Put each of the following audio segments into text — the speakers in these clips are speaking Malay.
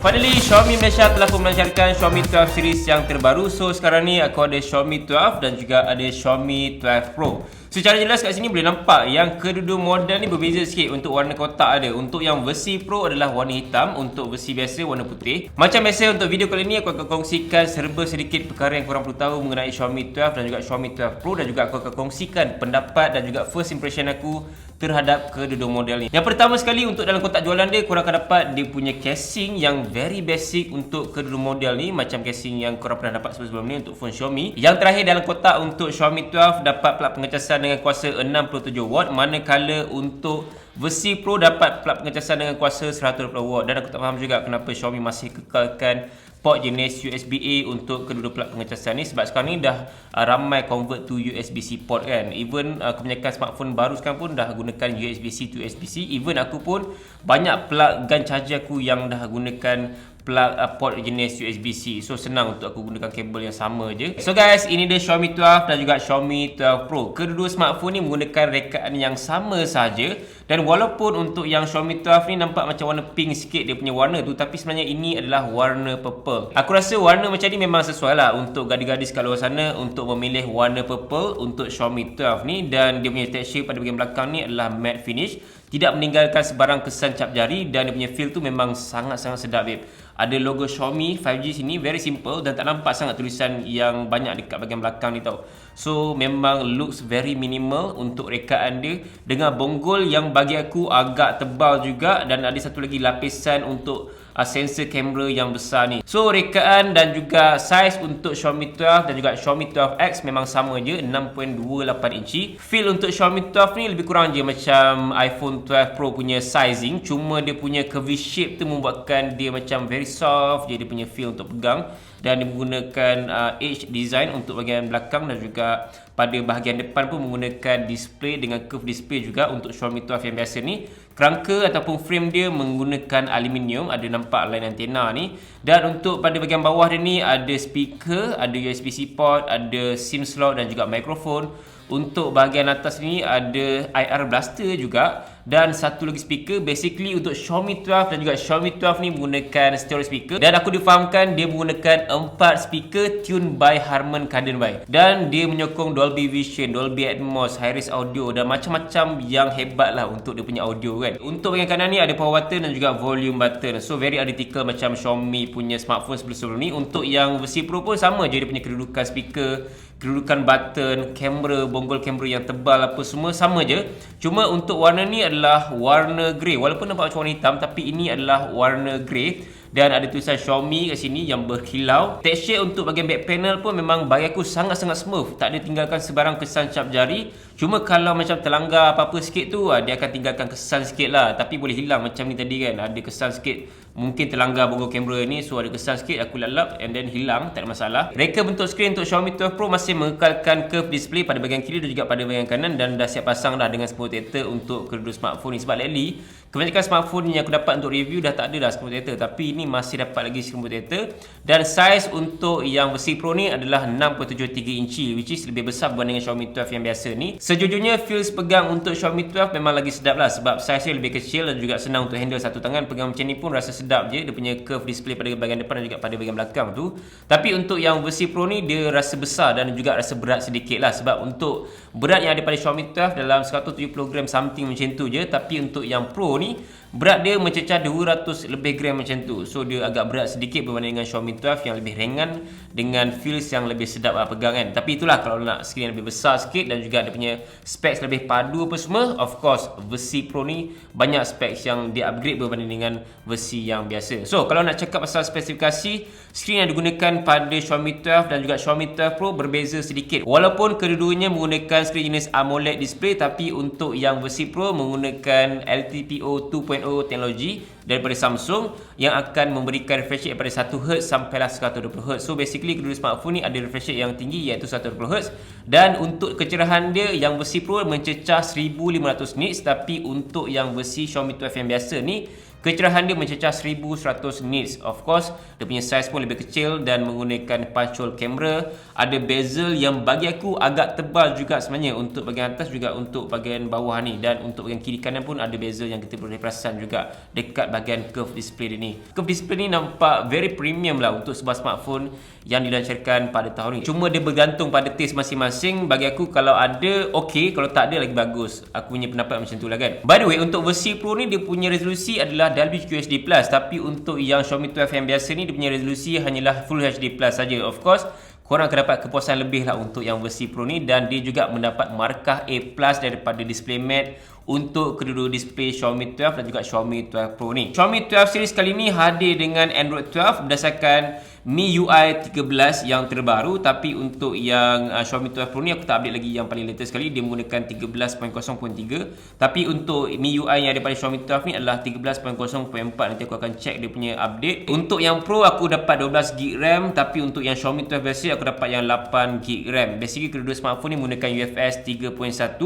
Finally, Xiaomi Malaysia telah pun melancarkan Xiaomi 12 series yang terbaru. So, sekarang ni aku ada Xiaomi 12 dan juga ada Xiaomi 12 Pro. Secara jelas kat sini boleh nampak yang kedua-dua model ni berbeza sikit untuk warna kotak ada. Untuk yang versi Pro adalah warna hitam, untuk versi biasa warna putih. Macam biasa untuk video kali ni aku akan kongsikan serba sedikit perkara yang korang perlu tahu mengenai Xiaomi 12 dan juga Xiaomi 12 Pro, dan juga aku akan kongsikan pendapat dan juga first impression aku terhadap kedua-dua model ni. Yang pertama sekali, untuk dalam kotak jualan dia, korang akan dapat dia punya casing yang very basic untuk kedua-dua model ni, macam casing yang korang pernah dapat sebelum ni untuk phone Xiaomi. Yang terakhir dalam kotak untuk Xiaomi 12 dapat plug pengecasan dengan kuasa 67W, manakala untuk versi Pro dapat plug pengecasan dengan kuasa 120W. Dan aku tak faham juga kenapa Xiaomi masih kekalkan port jenis USB-A untuk kedua-dua plug pengecasan ni, sebab sekarang ni dah ramai convert to USB-C port kan. Even kebanyakan smartphone baru sekarang pun dah gunakan USB-C to USB-C. Even aku pun banyak plug gun charger aku yang dah gunakan plug port jenis USB-C. So senang untuk aku gunakan kabel yang sama je. So guys, ini dia Xiaomi 12 dan juga Xiaomi 12 Pro. Kedua-dua smartphone ni menggunakan rekaan yang sama saja. Dan walaupun untuk yang Xiaomi 12 ni nampak macam warna pink sikit dia punya warna tu, tapi sebenarnya ini adalah warna purple. Aku rasa warna macam ni memang sesuai lah untuk gadis-gadis kat luar sana untuk memilih warna purple untuk Xiaomi 12 ni. Dan dia punya texture pada bahagian belakang ni adalah matte finish, tidak meninggalkan sebarang kesan cap jari, dan dia punya feel tu memang sangat-sangat sedap babe. Ada logo Xiaomi 5G sini, very simple, dan tak nampak sangat tulisan yang banyak dekat bahagian belakang ni tau. So memang looks very minimal untuk rekaan dia, dengan bonggol yang bagi aku agak tebal juga, dan ada satu lagi lapisan untuk sensor kamera yang besar ni. So rekaan dan juga saiz untuk Xiaomi 12 dan juga Xiaomi 12X memang sama je, 6.28 inci. Feel untuk Xiaomi 12 ni lebih kurang je macam iPhone 12 Pro punya sizing, cuma dia punya curvy shape tu membuatkan dia macam very soft je dia punya feel untuk pegang. Dan dia menggunakan edge design untuk bahagian belakang, dan juga pada bahagian depan pun menggunakan display dengan curve display juga untuk Xiaomi 12 yang biasa ni. Kerangka ataupun frame dia menggunakan aluminium, ada nampak line antena ni. Dan untuk pada bahagian bawah dia ni ada speaker, ada USB-C port, ada SIM slot dan juga mikrofon. Untuk bahagian atas ni ada IR blaster juga, dan satu lagi speaker. Basically untuk Xiaomi 12 dan juga Xiaomi 12 ni menggunakan stereo speaker, dan aku difahamkan dia menggunakan 4 speaker tuned by Harman Kardon by, dan dia menyokong Dolby Vision, Dolby Atmos, high-res audio dan macam-macam yang hebat lah untuk dia punya audio kan. Untuk bahagian kanan ni ada power button dan juga volume button. So very identical macam Xiaomi punya smartphone sebelum ni. Untuk yang versi Pro pun sama je, dia punya kedudukan speaker, kedudukan button, kamera, bonggol kamera yang tebal apa semua sama je. Cuma untuk warna ni adalah warna grey. Walaupun nampak macam warna hitam, tapi ini adalah warna grey. Dan ada tulisan Xiaomi kat sini yang berkilau. Texture untuk bahagian back panel pun memang bagi aku sangat-sangat smooth. Tak ada tinggalkan sebarang kesan cap jari. Cuma kalau macam terlanggar apa-apa sikit tu, dia akan tinggalkan kesan sikit lah. Tapi boleh hilang macam ni tadi kan. Ada kesan sikit, mungkin terlanggar bonggol kamera ni, so ada kesan sikit, aku lap-lap and then hilang, tak ada masalah. Reka bentuk skrin untuk Xiaomi 12 Pro masih mengekalkan curve display pada bahagian kiri dan juga pada bahagian kanan, dan dah siap pasang dah dengan screen protector untuk kedua smartphone ni. Sebab lately kebanyakan smartphone yang aku dapat untuk review dah tak ada dah screen protector, tapi ini masih dapat lagi screen protector. Dan saiz untuk yang versi Pro ni adalah 6.73 inci, which is lebih besar berbanding dengan Xiaomi 12 yang biasa ni. Sejujurnya feels pegang untuk Xiaomi 12 memang lagi sedap lah, sebab saiznya lebih kecil dan juga senang untuk handle satu tangan. Pegang macam ni pun rasa sedap je. Dia punya curve display pada bahagian depan dan juga pada bahagian belakang tu. Tapi untuk yang versi Pro ni dia rasa besar dan juga rasa berat sedikit lah, sebab untuk berat yang ada pada Xiaomi 12 dalam 170 gram something macam tu je. Tapi untuk yang Pro ni berat dia mencecah 200 lebih gram macam tu. So dia agak berat sedikit berbanding dengan Xiaomi 12 yang lebih ringan dengan feels yang lebih sedap lah pegang kan. Tapi itulah, kalau nak skrin yang lebih besar sikit dan juga dia punya specs lebih padu apa semua, of course versi Pro ni banyak specs yang dia upgrade berbanding dengan versi yang biasa. So kalau nak cakap pasal spesifikasi, skrin yang digunakan pada Xiaomi 12 dan juga Xiaomi 12 Pro berbeza sedikit. Walaupun kedua-duanya menggunakan skrin jenis AMOLED display, tapi untuk yang versi Pro menggunakan LTPO 2.0 teknologi daripada Samsung yang akan memberikan refresh rate daripada 1Hz sampailah 120Hz. So basically kedua smartphone ni ada refresh rate yang tinggi iaitu 120Hz, dan untuk kecerahan dia yang versi Pro mencecah 1500 nits, tapi untuk yang versi Xiaomi 12 yang biasa ni Kecerahan dia mencecah 1100 nits. Of course, dia punya saiz pun lebih kecil dan menggunakan punch hole kamera. Ada bezel yang bagi aku agak tebal juga sebenarnya untuk bahagian atas juga untuk bahagian bawah ni, dan untuk bahagian kiri kanan pun ada bezel yang kita boleh perasan juga dekat bahagian curve display dia ni. Curve display ni nampak very premium lah untuk sebuah smartphone yang dilancarkan pada tahun ni. Cuma dia bergantung pada taste masing-masing. Bagi aku kalau ada okey, kalau tak ada lagi bagus. Aku punya pendapat macam tu lah kan. By the way, untuk versi Pro ni dia punya resolusi adalah Dolby QHD+, tapi untuk yang Xiaomi 12 yang biasa ni dia punya resolusi hanyalah Full HD+ saja. Of course, korang akan dapat kepuasan lebih lah untuk yang versi Pro ni, dan dia juga mendapat markah A+ daripada DisplayMate untuk kedua-dua display Xiaomi 12 dan juga Xiaomi 12 Pro ni. Xiaomi 12 series kali ni hadir dengan Android 12 berdasarkan MIUI 13 yang terbaru, tapi untuk yang Xiaomi 12 Pro ni aku tak update lagi yang paling latest sekali, dia menggunakan 13.0.3, tapi untuk MIUI yang daripada Xiaomi 12 ni adalah 13.0.4. Nanti aku akan check dia punya update. Untuk yang Pro aku dapat 12GB RAM, tapi untuk yang Xiaomi 12 biasa aku dapat yang 8GB RAM. Basically kedua-dua smartphone ni menggunakan UFS 3.1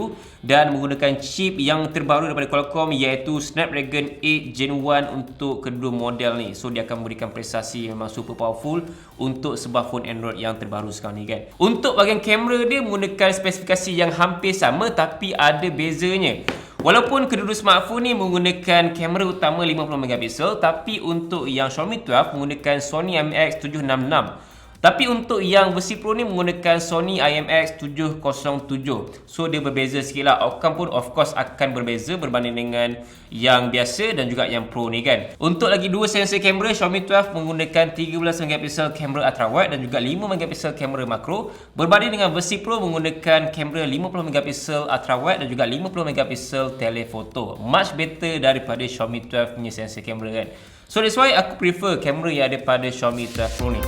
dan menggunakan chip yang terbaru daripada Qualcomm, iaitu Snapdragon 8 Gen 1 untuk kedua model ni. So dia akan memberikan prestasi memang super powerful untuk sebuah phone Android yang terbaru sekarang ni kan. Untuk bahagian kamera dia menggunakan spesifikasi yang hampir sama, tapi ada bezanya. Walaupun kedua-dua smartphone ni menggunakan kamera utama 50MP, tapi untuk yang Xiaomi 12 menggunakan Sony IMX766. Tapi untuk yang versi Pro ni menggunakan Sony IMX707. So dia berbeza sikit lah. Outcome pun of course akan berbeza berbanding dengan yang biasa dan juga yang Pro ni kan. Untuk lagi dua sensor kamera, Xiaomi 12 menggunakan 13MP kamera ultra wide dan juga 5MP kamera makro, berbanding dengan versi Pro menggunakan kamera 50MP ultra wide dan juga 50MP telephoto. Much better daripada Xiaomi 12 punya sensor kamera kan. So that's why aku prefer kamera yang ada pada Xiaomi 12 Pro ni.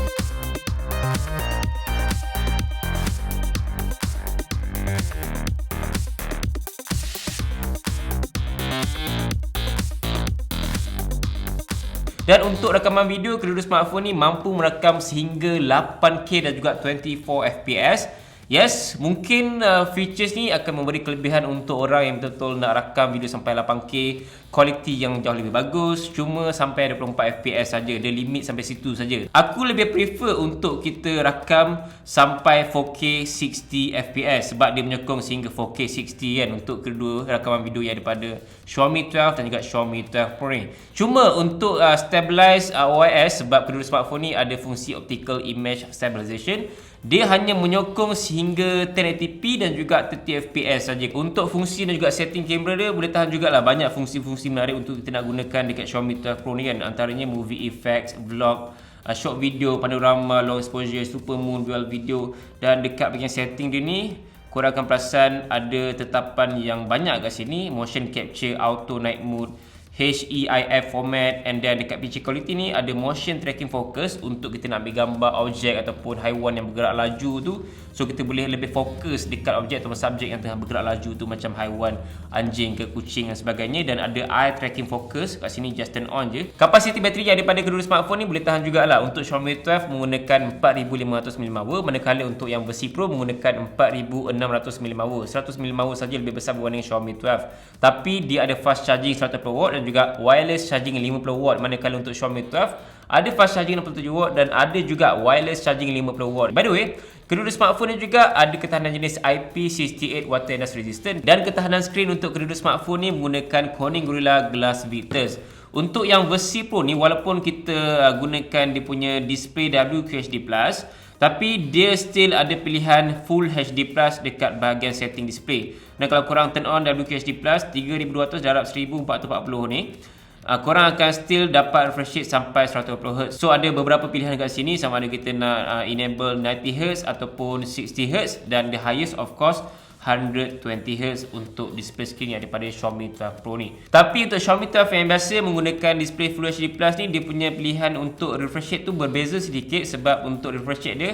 Dan untuk rakaman video, kedua-dua smartphone ni mampu merakam sehingga 8K dan juga 24fps. Yes, mungkin features ni akan memberi kelebihan untuk orang yang betul-betul nak rakam video sampai 8K, kualiti yang jauh lebih bagus. Cuma sampai 24fps saja, dia limit sampai situ saja. Aku lebih prefer untuk kita rakam sampai 4K 60fps sebab dia menyokong sehingga 4K 60 kan untuk kedua rakaman video yang daripada Xiaomi 12 dan juga Xiaomi 12 Pro ni. Cuma untuk stabilize OIS, sebab kedua smartphone ni ada fungsi optical image stabilization, dia hanya menyokong sehingga 1080p dan juga 30fps saja. Untuk fungsi dan juga setting kamera dia boleh tahan jugalah banyak fungsi-fungsi menarik untuk kita nak gunakan dekat Xiaomi 12 Pro ni kan. Antaranya movie effects, vlog, short video, panorama, long exposure, super moon, dual video. Dan dekat bahagian setting dia ni, korang akan perasan ada tetapan yang banyak kat sini. Motion capture, auto night mode, HEIF format, and then dekat picture quality ni ada motion tracking focus untuk kita nak ambil gambar objek ataupun haiwan yang bergerak laju tu. So kita boleh lebih fokus dekat objek atau subjek yang tengah bergerak laju tu, macam haiwan, anjing ke kucing dan sebagainya. Dan ada eye tracking focus kat sini, just turn on je. Kapasiti bateri yang ada pada kedua smartphone ni boleh tahan jugalah. Untuk Xiaomi 12 menggunakan 4500mAh, manakala untuk yang versi Pro menggunakan 4600mAh. 100mAh saja lebih besar berbanding Xiaomi 12. Tapi dia ada fast charging 100W dan juga wireless charging 50W, manakala untuk Xiaomi 12 ada fast charging 67W dan ada juga wireless charging 50W. By the way, kedua smartphone ni juga ada ketahanan jenis IP68 water and dust resistant, dan ketahanan skrin untuk kedua smartphone ni menggunakan Corning Gorilla Glass Victus. Untuk yang versi Pro ni, walaupun kita gunakan dia punya display WQHD+, tapi dia still ada pilihan Full HD Plus dekat bahagian setting display. Dan kalau korang turn on WQHD Plus 3200 darab 1440 ni, korang akan still dapat refresh rate sampai 120Hz. So ada beberapa pilihan kat sini, sama ada kita nak enable 90Hz ataupun 60Hz, dan the highest of course 120Hz untuk display screen yang daripada Xiaomi 12 Pro ni. Tapi untuk Xiaomi 12 yang biasa menggunakan display Full HD Plus ni, dia punya pilihan untuk refresh rate tu berbeza sedikit, sebab untuk refresh rate dia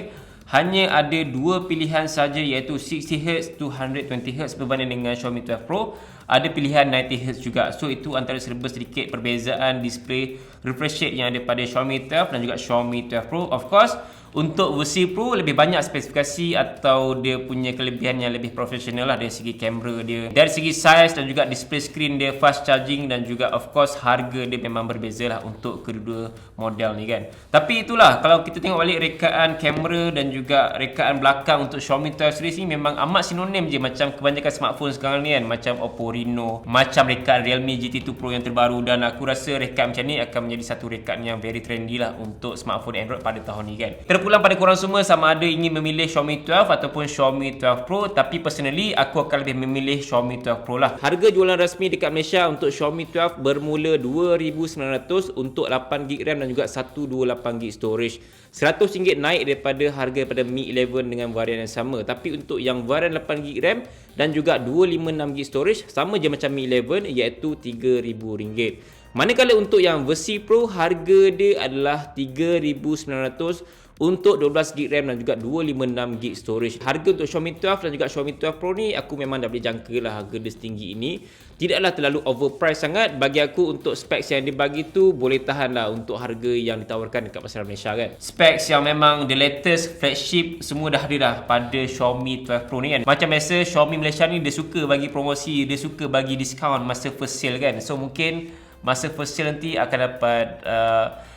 hanya ada dua pilihan saja, iaitu 60Hz to 120Hz berbanding dengan Xiaomi 12 Pro ada pilihan 90Hz juga. So itu antara serba sedikit perbezaan display refresh rate yang ada pada Xiaomi 12 dan juga Xiaomi 12 Pro. Of course, Untuk versi Pro lebih banyak spesifikasi atau dia punya kelebihan yang lebih profesional lah dari segi kamera dia, dari segi size dan juga display screen dia, fast charging dan juga of course harga dia memang berbeza lah untuk kedua model ni kan. Tapi itulah, kalau kita tengok balik rekaan kamera dan juga rekaan belakang untuk Xiaomi 12 series ni memang amat sinonim je macam kebanyakan smartphone sekarang ni kan, macam Oppo Reno, macam rekaan Realme GT2 Pro yang terbaru, dan aku rasa rekaan macam ni akan menjadi satu rekaan yang very trendy lah untuk smartphone Android pada tahun ni kan. Terpulang pada korang semua sama ada ingin memilih Xiaomi 12 ataupun Xiaomi 12 Pro, tapi personally aku akan lebih memilih Xiaomi 12 Pro lah. Harga jualan rasmi dekat Malaysia untuk Xiaomi 12 bermula 2,900 untuk 8GB RAM dan juga 128GB storage. RM100 naik daripada harga pada Mi 11 dengan varian yang sama, tapi untuk yang varian 8GB RAM dan juga 256GB storage sama je macam Mi 11 iaitu RM3,000. Manakala untuk yang versi Pro harga dia adalah RM3,900 untuk 12GB RAM dan juga 256GB storage. Harga untuk Xiaomi 12 dan juga Xiaomi 12 Pro ni aku memang dah boleh jangka lah harga dia setinggi ini. Tidaklah terlalu overpriced sangat. Bagi aku untuk specs yang dia bagi tu boleh tahan lah untuk harga yang ditawarkan dekat pasaran Malaysia kan. Specs yang memang the latest flagship semua dah ada dah pada Xiaomi 12 Pro ni kan. Macam biasa Xiaomi Malaysia ni dia suka bagi promosi, dia suka bagi diskaun masa first sale kan. So mungkin masa first sale nanti akan dapat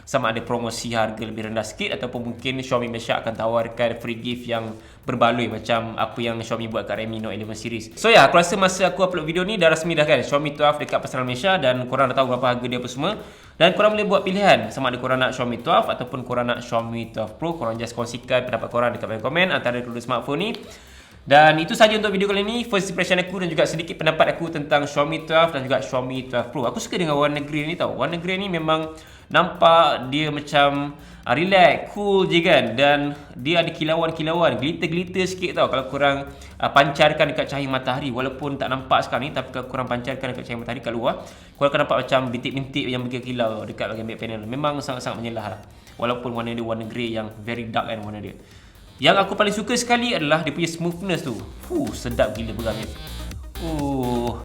sama ada promosi harga lebih rendah sikit, ataupun mungkin Xiaomi Malaysia akan tawarkan free gift yang berbaloi macam apa yang Xiaomi buat kat Redmi Note 11 series. So ya, aku rasa masa aku upload video ni dah rasmi dah kan Xiaomi 12 dekat pasaran Malaysia, dan korang dah tahu berapa harga dia apa semua, dan korang boleh buat pilihan sama ada korang nak Xiaomi 12 ataupun korang nak Xiaomi 12 Pro. Korang just kongsikan pendapat korang dekat komen antara kedua smartphone ni. Dan itu saja untuk video kali ni, first impression aku dan juga sedikit pendapat aku tentang Xiaomi 12 dan juga Xiaomi 12 Pro. Aku suka dengan warna grey ni tau. Warna grey ni memang nampak dia macam relax, cool je kan. Dan dia ada kilauan-kilauan, glitter-glitter sikit tau kalau korang pancarkan dekat cahaya matahari. Walaupun tak nampak sekarang ni, tapi kalau korang pancarkan dekat cahaya matahari kat luar, korang akan nampak macam bintik-bintik yang berkilau dekat bahagian back panel. Memang sangat-sangat menyelah lah. Walaupun warna dia warna grey yang very dark kan warna dia. Yang aku paling suka sekali adalah dia punya smoothness tu. Sedap gila pegang ni.